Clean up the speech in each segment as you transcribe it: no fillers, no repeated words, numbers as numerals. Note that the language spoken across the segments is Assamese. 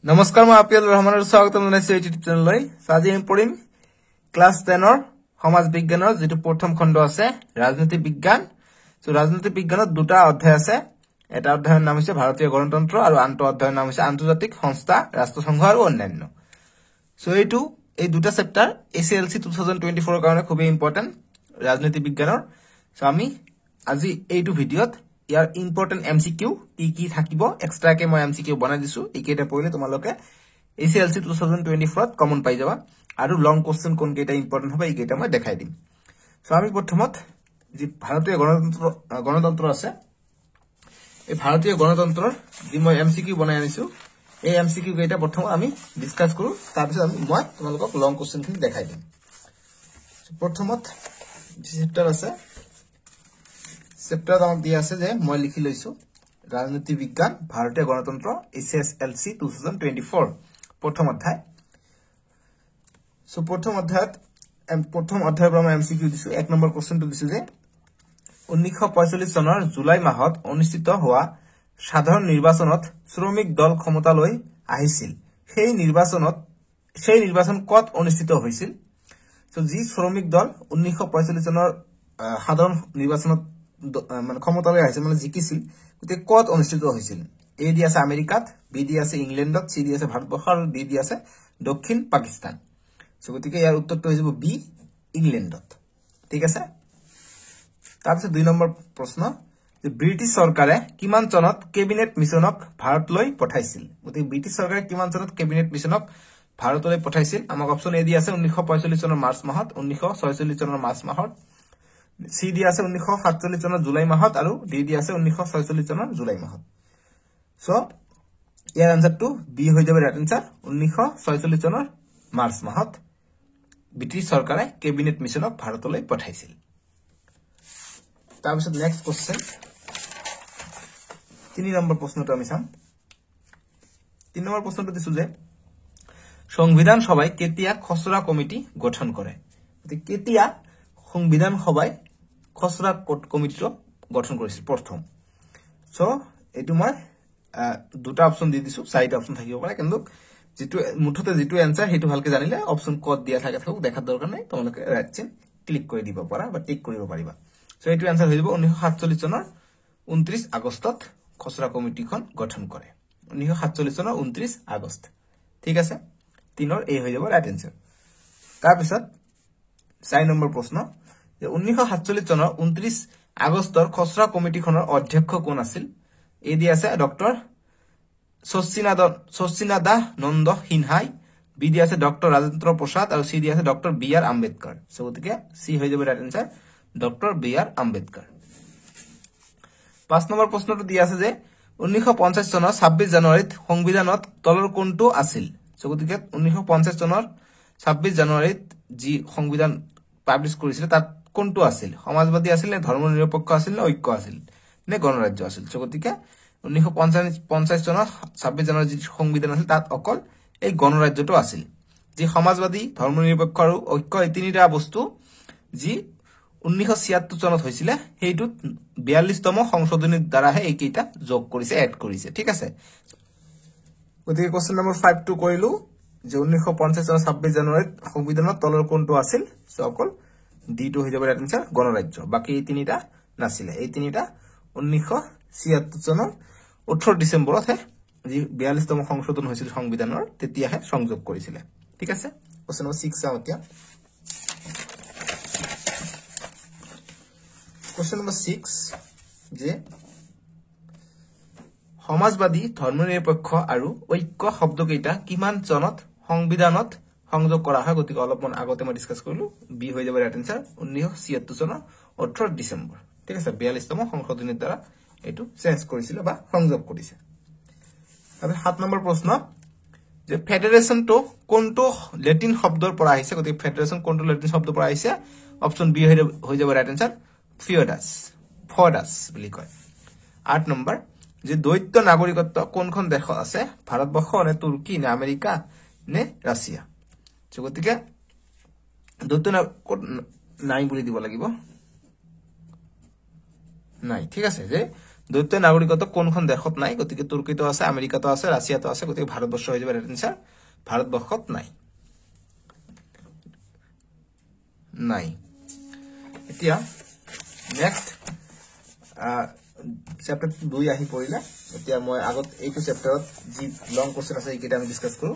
নমস্কাৰ মই আপিয়াল ৰহমানৰ স্বাগতম জনাইছো ইউটিউব চেনেললৈ আজি আমি পঢ়িম ক্লাছ 10 ৰ সমাজ বিজ্ঞানৰ যেটো প্ৰথম খণ্ড আছে ৰাজনীতি বিজ্ঞান সো ৰাজনীতি বিজ্ঞানত দুটা অধ্যায় আছে এটা অধ্যায়ৰ নাম হৈছে ভাৰতীয় গণতন্ত্ৰ আৰু আনটো অধ্যায়ৰ নাম হৈছে আন্তৰ্জাতিক সংস্থা ৰাষ্ট্ৰসংঘ আৰু অন্যান্য সো এই দুটা চেপ্টাৰ এসএলসি 2024 ৰ কাৰণে খুব ইম্পৰ্টেন্ট ৰাজনীতি বিজ্ঞানৰ সো আমি আজি এইটো ভিডিঅত ইয়াৰ ইম্পৰ্টেন্ট এমসিকিউ কি থাকিব এক্সট্ৰা কে মই এমসিকিউ বনাই দিছো এইকেইটা পঢ়িলে তোমালোকে এসএলসি 2024 ত কমন পাই যাবা আৰু লং কোশ্চেন কোন কেইটা ইম্পৰ্টেন্ট হবে এইকেইটা মই দেখাই দিম সো আমি প্ৰথমত যি ভাৰতীয় গণতন্ত্ৰ আছে এই ভাৰতীয় গণতন্ত্ৰৰ যি মই এমসিকিউ বনাই আনিছো এই এমসিকিউ কেইটা প্ৰথম আমি ডিসকাস কৰো তাৰ পিছত মই তোমালোকক লং কোশ্চেন খিনি দেখাই দিম প্ৰথমত যি চেপ্টাৰ আছে চেপ্টাৰ আমাক দিয়া আছে যে মই লিখি লৈছো ৰাজনীতি বিজ্ঞান ভাৰতীয় গণতন্ত্ৰ এসএলসি 2024 প্ৰথম অধ্যায় সো প্ৰথম অধ্যায়ৰ পৰা মই এমসিকিউ দিছো এক নম্বৰ কোশ্চেনটো দিছো যে 1945 চনৰ জুলাই মাহত অনুষ্ঠিত হোৱা সাধাৰণ নিৰ্বাচনত শ্ৰমিক দল ক্ষমতালৈ আহিছিল সেই নিৰ্বাচন কত অনুষ্ঠিত হৈছিল সো যি শ্ৰমিক দল 1945 চনৰ সাধাৰণ নিৰ্বাচনত মানে ক্ষমতালৈ আহিছিল মানে জিকিছিল গতে কত অনুষ্ঠিত হৈছিল এ দি আছে আমেৰিকাত বি দি আছে ইংলেণ্ডত সি দি আছে ভাৰতবৰ্ষ আৰু ডি দি আছে দক্ষিণ পাকিস্তান সো গতিকে ইয়াৰ উত্তৰটো হৈ যাব বি ইংলেণ্ডত ঠিক আছে তাৰপিছত দুই নম্বৰ প্ৰশ্ন যে ব্ৰিটিছ চৰকাৰে কিমান চনত কেবিনেট মিছনক ভাৰতলৈ পঠাইছিল গতিকে ব্ৰিটিছ চৰকাৰে কিমান চনত কেবিনেট মিছনক ভাৰতলৈ পঠাইছিল আমাক অপচন এ দি আছে 1945 চনৰ মাৰ্চ মাহত 1946 চনৰ মাৰ্চ মাহত সি দি আছে 1947 চনৰ জুলাই মাহত আৰু ডি দি আছে 1946 চনৰ জুলাই মাহত সো ইয়াৰ আনসাৰটো বি হৈ যাব ৰাইট আনসাৰ 1946 চনৰ মাৰ্চ মাহত ব্ৰিটিছ চৰকাৰে কেবিনেট মিছনক ভাৰতলৈ পঠাইছিল তাৰপিছত নেক্সট কোশ্চেন 3 নম্বৰ প্ৰশ্নটো আমি চাম 3 নম্বৰ প্ৰশ্নটো দিছো যে সংবিধান সভাই কেতিয়া খসড়া কমিটি গঠন কৰে কেতিয়া সংবিধান সভাই খসড়া কমিটিটো গঠন কৰিছিল প্ৰথম সো এটো মই দুটা অপচন দি দিছো চাৰিটা অপচন থাকিব পাৰে কিন্তু যেটো মুঠতে যেটো আনসাৰ হেতু ভালকে জানিলে অপচন কত দিয়া থাকে থাকক দেখাৰ দৰকাৰ নাই তোমালোকে ৰাইট চিন ক্লিক কৰি দিব পাৰা বা টিক কৰিব পাৰিবা সো এটো আনসাৰ হৈ যাব 1947 চনৰ 29 আগষ্টত খসড়া কমিটিখন গঠন কৰে 1947 চনৰ 29 আগষ্ট ঠিক আছে তিনৰ এ হৈ যাব ৰাইট আনসাৰ তাৰ পিছত 4 নম্বৰ প্ৰশ্ন যে 1947 চনৰ 29 আগষ্টৰ খসড়া কমিটিখনৰ অধ্যক্ষ কোন আছিল এ দি আছে ডক্টৰ শচীনাদা নন্দ সিনহাই বি দি আছে ডক্টৰ ৰাজেন্দ্ৰ প্ৰসাদ আৰু সি দি আছে doctor B R Ambedkar so গতিকে সি হৈ যাব right answer doctor B R Ambedkar 5 number প্ৰশ্নটো দি আছে যে 1950 চনৰ 26 জানুৱাৰীত সংবিধানত তলৰ কোনটো আছিল সো গতিকে 1950 চনৰ 26 জানুৱাৰীত যি সংবিধান পাবলিশ কৰিছিল তাত কোনটো আছিল সমাজবাদী আছিল নে ধৰ্মনিৰপেক্ষ আছিল নে ঐক্য আছিল নে গণৰাজ্য আছিল সো গতিকে 1950 চনৰ 26 জানুৱাৰীত যি সংবিধান আছিল তাত অকল এই গণৰাজ্যটো আছিল যি সমাজবাদী ধৰ্মনিৰপেক্ষ আৰু ঐক্য এই তিনিটা বস্তু যি 1976 চনত হৈছিল হেইটো 42তম সংশোধনীৰ দ্বাৰাহে এইকেইটা যোগ কৰিছে এড কৰিছে ঠিক আছে গতিকে কোশ্চেন নম্বৰ 5 টো কৰিলো যে 1950 চনৰ 26 জানুৱাৰীত সংবিধানত তলৰ কোনটো আছিল সো অকল ডি টু হৈ যাব ৰাইট আনসাৰ গণৰাজ্য বাকি এই তিনিটা নাছিল এই তিনিটা 1976 চনৰ 18 ডিসেম্বৰত যি 42তম সংশোধন হৈছিল সংবিধানৰ তেতিয়াহে সংযোগ কৰিছিল ঠিক আছে কোশ্চেন নম্বৰ 6 চাও এতিয়া কোশ্চেন নম্বৰ 6 যে সমাজবাদী ধৰ্মনিৰপেক্ষ আৰু ঐক্য শব্দকেইটা কিমান চনত সংবিধানত সংযোগ কৰা হয় গতিকে অলপমান আগতে মই ডিসকাস কৰিলো বি হৈ যাব ৰাইট আনসাৰ 1976 চনৰ 18 ডিসেম্বৰ ঠিক আছে 42তম সংশোধনীৰ দ্বাৰা এটো চেঞ্জ কৰিছিল বা সংযোগ কৰিছে আৰু 7 নম্বৰ প্ৰশ্ন যে ফেডাৰেশন তো কোনটো লেটিন শব্দৰ পৰা আহিছে গতিকে ফেডাৰেশন কোনটো লেটিন শব্দৰ পৰা আহিছে অপচন বি হৈ যাব ৰাইট আনসাৰ ফডাস বুলি কয় 8 নম্বৰ যে দ্বৈত নাগৰিকত্ব কোনখন দেশ আছে ভাৰতবৰ্ষ নে তুৰ্কী নে আমেৰিকা নে ৰাছিয়া সো গতিকে দ্বৈত নাই বুলি দিব লাগিব নাই ঠিক আছে যে দ্বৈত নাগৰিকত্ব কোনখন দেশত নাই গতিকে তুৰ্কীতো আছে আমেৰিকাতো আছে ৰাছিয়াতো আছে গতিকে ভাৰতবৰ্ষ হৈ যাব ৰাইট আনসাৰ ভাৰতবৰ্ষত নাই নাই এতিয়া নেক্সট চ্যাপ্টাৰ 2 আহি পৰিলা এতিয়া মই আগত এইটো চ্যাপ্টাৰত যি লং কোশ্চেন আছে এইকেইটা আমি ডিসকাস কৰো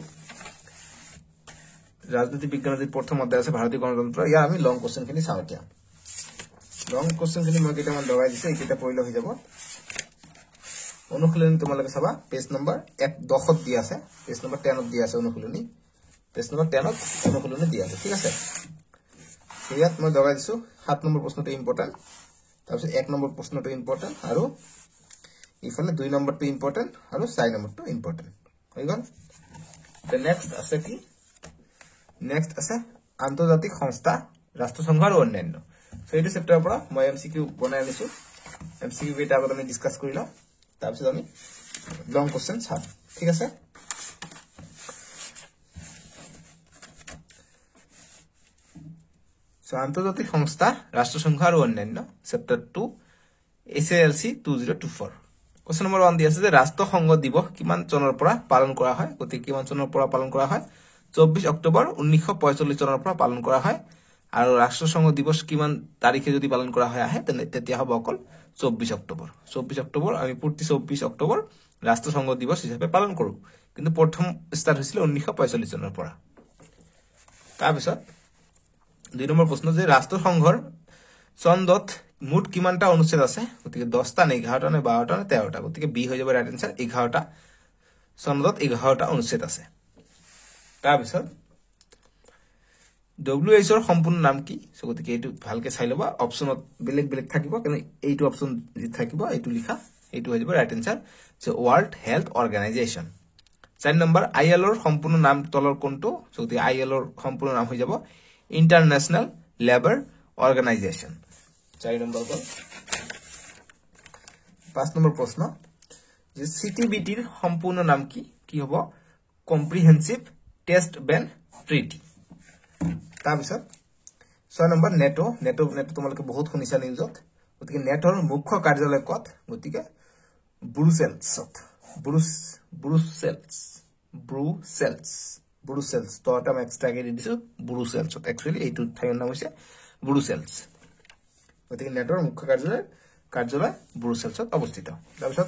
ৰাজনীতি বিজ্ঞানৰ যি প্ৰথম অধ্যায় আছে ভাৰতীয় গণতন্ত্ৰ ইয়া আমি লং কোশ্চেন খিনি চাও এতিয়া লং কোশ্চেন খিনি মই কেইটামান লগাই দিছো এইকেইটা পঢ়িলে হৈ যাব অনুশীলনী তোমালোকে চাবা পেজ নম্বৰ 10 ত দিয়া আছে পেজ নম্বৰ 10 ত দিয়া আছে অনুশীলনী পেজ নম্বৰ 10 ত অনুশীলনী দিয়া আছে ঠিক আছে ইয়াত মই লগাই দিছো 7 নম্বৰ প্ৰশ্নটো ইম্পৰ্টেন্ট তাৰপিছত 1 নম্বৰ প্ৰশ্নটো ইম্পৰ্টেন্ট আৰু ইফালে 2 নম্বৰটো ইম্পৰ্টেন্ট আৰু 4 নম্বৰটো ইম্পৰ্টেন্ট হৈ গল তে নেক্সট আছে কি নেক্সট আছে আন্তৰ্জাতিক সংস্থা ৰাষ্ট্ৰসংঘ আৰু অন্যান্য সো এইটো চ্যাপ্টাৰৰ পৰা মই এমসিকিউ বনাই আনিছো এমসিকিউ কেইটা আগত আমি ডিসকাস কৰিলা তাৰপিছত আমি লং কোশ্চেন চাম ঠিক আছে সো আন্তৰ্জাতিক সংস্থা ৰাষ্ট্ৰসংঘ আৰু অন্যান্য চ্যাপ্টাৰ 2 এছএলসি 2024 কোশ্চেন নম্বৰ 1 দিয়া আছে যে ৰাষ্ট্ৰসংঘ দিৱস কিমান চনৰ পৰা পালন কৰা হয় গতি কিমান চনৰ পৰা পালন কৰা হয় 24 অক্টোবৰ 1945 চনৰ পৰা পালন কৰা হয় আৰু ৰাষ্ট্ৰসংঘ দিৱস কিমান তাৰিখে যদি পালন কৰা হয় আহে তেতিয়া হ'ব অকল 24 অক্টোবৰ আমি প্ৰতি 24 অক্টোবৰ ৰাষ্ট্ৰসংঘ দিৱস হিচাপে পালন কৰো কিন্তু প্ৰথম ষ্টাৰ্ট হৈছিল 1945 চনৰ পৰা তাৰপিছত 2 নম্বৰ প্ৰশ্ন যে ৰাষ্ট্ৰসংঘৰ চন্দত মুঠ কিমানটা অনুচ্ছেদ আছে গতিকে 10টা নে 11টা নে 12টা নে 13টা গতিকে বি হৈ যাব ৰাইট আনসাৰ 11টা চন্দত 11টা অনুচ্ছেদ আছে তাৰপিছত WHO ৰ সম্পূৰ্ণ নাম কি সো গতিকে এইটো ভালকে চাই লবা অপচনত বেলেগ থাকিব কিন্তু এইটো অপচন যি থাকিব এইটো লিখা এইটো হৈ যাব right answer so world health organization 4 number ILO ৰ সম্পূৰ্ণ নাম তলৰ কোনটো সো গতিকে ILO ৰ সম্পূৰ্ণ নাম হৈ যাব ইন্টাৰনেশনাল লেবাৰ অৰ্গানাইজেশন 4 নম্বৰ গল 5 নম্বৰ প্ৰশ্ন যে CTBT ৰ সম্পূৰ্ণ নাম কি হ'ব কম্প্ৰিহেনসিভ টেষ্ট বেন ট্ৰিটি তাৰপিছত 6 নম্বৰ নেটো তোমালোকে বহুত শুনিছা নিউজত গতিকে নেটৰ মুখ্য কাৰ্যালয় কত গতিকে ব্ৰুসেলছ তো এটা এক্সট্ৰা কে দিছো ব্ৰুসেলছত একচুয়ালি এইটো ঠাইৰ নাম হৈছে ব্ৰুসেলছ গতিকে নেটৰ মুখ্য কাৰ্যালয় ব্ৰুসেলছত অৱস্থিত তাৰপিছত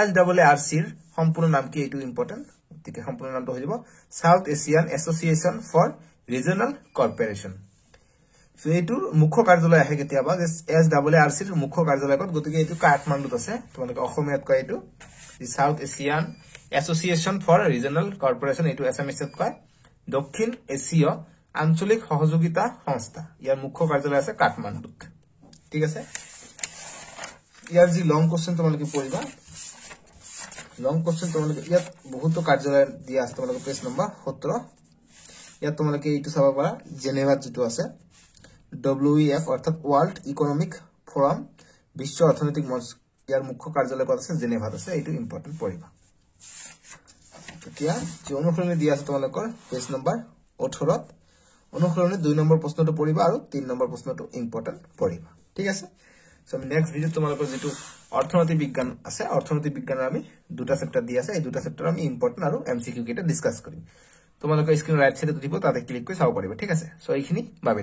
LRRC ৰ সম্পূৰ্ণ নাম কি এইটো ইম্পৰ্টেন্ট গতিকে সম্পূৰ্ণ নামটো হৈ যাব south Asian association for regional cooperation so এইটোৰ মুখ্য কাৰ্যালয় আহে কেতিয়াবা যে SRRC ৰ মুখ্য কাৰ্যালয় কত গতিকে এইটো কাঠমাণ্ডুত আছে তোমালোকে অসমীয়াত কয় এইটো south Asian association for regional cooperation এইটো এছএমএছত কয় দক্ষিণ এছীয় আঞ্চলিক সহযোগিতা সংস্থা ইয়াৰ মুখ্য কাৰ্যালয় আছে কাঠমাণ্ডুত ঠিক আছে ইয়াৰ যি লং কোশ্চেন তোমালোকে পঢ়িবা লং কোশ্চেন তোমালোকে ইয়াত বহুত কাৰ্যালয় দিয়া আছে তোমালোকে পেজ নম্বৰ 17 ইয়াত তোমালোকে এইটো চাব পাৰা জেনেভাত যেটো আছে WEF অৰ্থাৎ ওয়াৰ্ল্ড ইকোনমিক ফোৰাম বিশ্ব অৰ্থনৈতিক মঞ্চ ইয়াৰ মুখ্য কাৰ্যালয় কত আছে জেনেভাত আছে এইটো ইম্পৰ্টেন্ট পঢ়িবা এতিয়া যে অনুশীলনী দিয়া আছে তোমালোকৰ পেজ নম্বৰ 18 ত অনুশীলনী 2 নম্বৰ প্ৰশ্নটো পঢ়িবা আৰু 3 নম্বৰ প্ৰশ্নটো ইম্পৰ্টেন্ট পঢ়িবা ঠিক আছে সো আমি নেক্সট ভিডিও তোমালোকৰ যেটো অৰ্থনৈতিক বিজ্ঞান আছে অৰ্থনৈতিক বিজ্ঞানৰ আমি দুটা চেপ্টাৰ দিয়া আছে এই দুটা চেপ্টাৰ আমি ইম্পৰ্টেন্ট আৰু এমসিকিউ কেটা ডিসকাস কৰিম তোমালোকৰ স্ক্ৰিন ৰাইট সাইডত দিব তাতে ক্লিক কৰি চাব পাৰিবা ঠিক আছে সো এইখিনি বাবে